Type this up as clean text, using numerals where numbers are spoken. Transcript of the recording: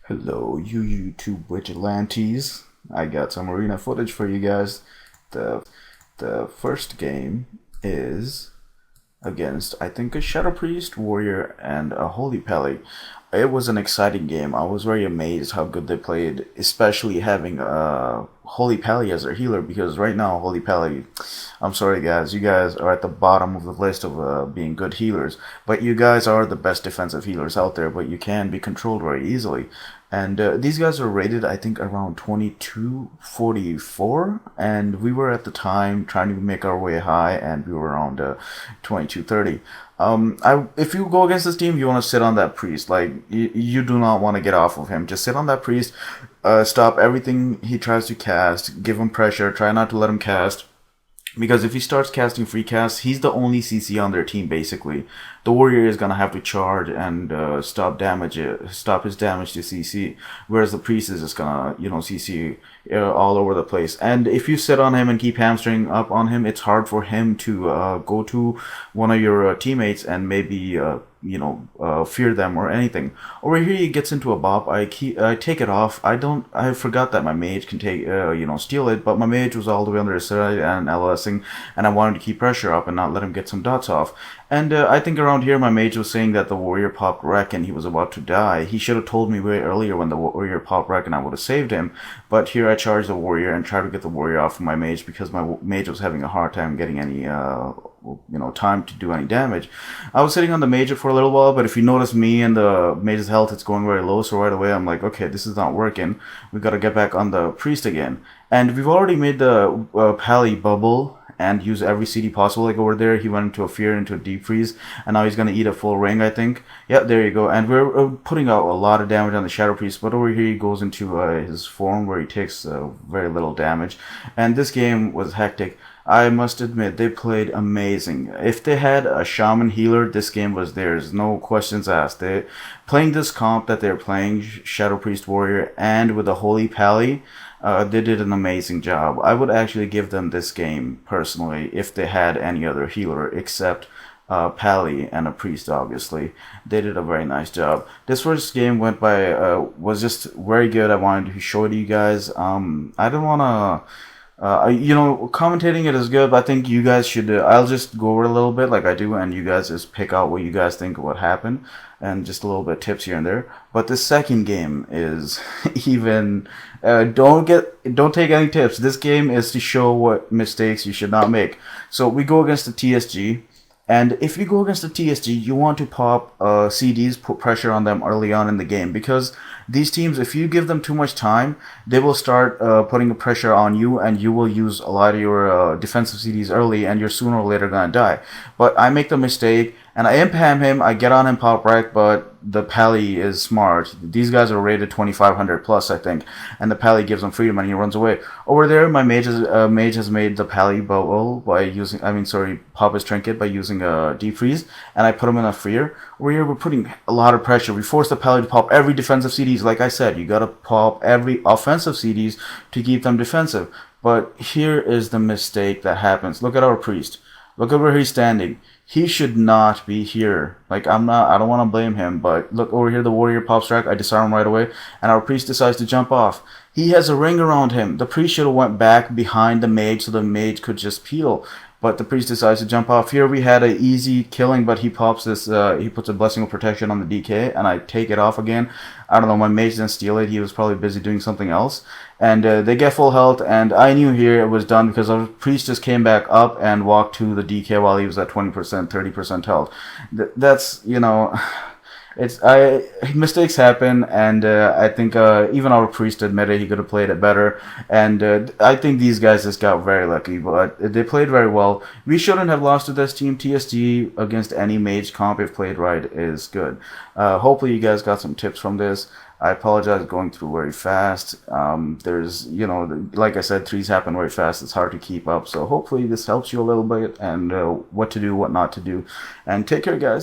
Hello, you YouTube vigilantes. I got some arena footage for you guys. The first game is against, I think, a Shadow Priest, Warrior, and a Holy Pally. It was an exciting game. I was very amazed how good they played, especially having Holy Pally as their healer, because right now, Holy Pally, I'm sorry guys, you guys are at the bottom of the list of being good healers, but you guys are the best defensive healers out there, but you can be controlled very easily. And these guys are rated, I think, around 2244, and we were at the time trying to make our way high, and we were around 2230. If you go against this team, you want to sit on that priest. Like, you do not want to get off of him. Just sit on that priest, stop everything he tries to cast, give him pressure, try not to let him cast. Because if he starts casting free casts, he's the only CC on their team, basically. The warrior is going to have to charge and stop his damage to CC. Whereas the priest is just going to, CC all over the place. And if you sit on him and keep hamstring up on him, it's hard for him to go to one of your teammates and maybe fear them or anything. Over here he gets into a bop. I take it off. I forgot that my mage can take steal it, but my mage was all the way on the side and LSing, and I wanted to keep pressure up and not let him get some dots off. And I think around here my mage was saying that the warrior popped wreck and he was about to die. He should have told me way earlier when the warrior popped wreck and I would have saved him. But here I charged the warrior and tried to get the warrior off of my mage because my mage was having a hard time getting any time to do any damage. I was sitting on the mage for a little while, but if you notice me and the mage's health, it's going very low, so right away I'm like, okay, this is not working. We gotta get back on the priest again. And we've already made the pally bubble and use every CD possible. Like over there, he went into a fear, into a deep freeze, and now he's gonna eat a full ring, I think. Yep, there you go. And we're putting out a lot of damage on the Shadow Priest, but over here he goes into his form where he takes very little damage. And this game was hectic. I must admit, they played amazing. If they had a shaman healer, this game was theirs. No questions asked. Playing this comp that they're playing, Shadow Priest Warrior, and with a Holy Pally, they did an amazing job. I would actually give them this game, personally, if they had any other healer, except Pally and a priest, obviously. They did a very nice job. This first game was just very good. I wanted to show it to you guys. I don't want to... commentating it is good, but I think you guys should, I'll just go over it a little bit like I do, and you guys just pick out what you guys think of what happened, and just a little bit of tips here and there. But the second game is even, don't take any tips. This game is to show what mistakes you should not make. So we go against the TSG, and if you go against the TSG, you want to pop CDs, put pressure on them early on in the game, because these teams, if you give them too much time, they will start putting pressure on you, and you will use a lot of your defensive CDs early, and you're sooner or later gonna die. But I make the mistake, and I impam him, I get on him pop wreck, but the Pally is smart. These guys are rated 2500 plus, I think, and the Pally gives him freedom and he runs away. Over there, my mage has made the Pally bubble by using, pop his trinket by using a deep freeze, and I put him in a fear. Over here, we're putting a lot of pressure. We force the Pally to pop every defensive CDs. Like I said, you gotta pop every offensive CDs to keep them defensive. But here is the mistake that happens. Look at our priest. Look at where he's standing. He should not be here. Like, I don't want to blame him, but look over here, the warrior pops track, I disarm right away, and our priest decides to jump off. He has a ring around him. The priest should have went back behind the mage so the mage could just peel. But the priest decides to jump off. Here we had an easy killing, but he pops this, he puts a Blessing of Protection on the DK, and I take it off again. I don't know, my mage didn't steal it. He was probably busy doing something else. And they get full health, and I knew here it was done because our priest just came back up and walked to the DK while he was at 20%, 30% health. That's, mistakes happen, and I think even our priest admitted he could have played it better, and I think these guys just got very lucky, but they played very well. We shouldn't have lost to this team. TSG against any mage comp, if played right, is good. Hopefully you guys got some tips from this. I apologize going through very fast. There's, like I said, threes happen very fast. It's hard to keep up, so hopefully this helps you a little bit, and what to do, what not to do, and take care, guys.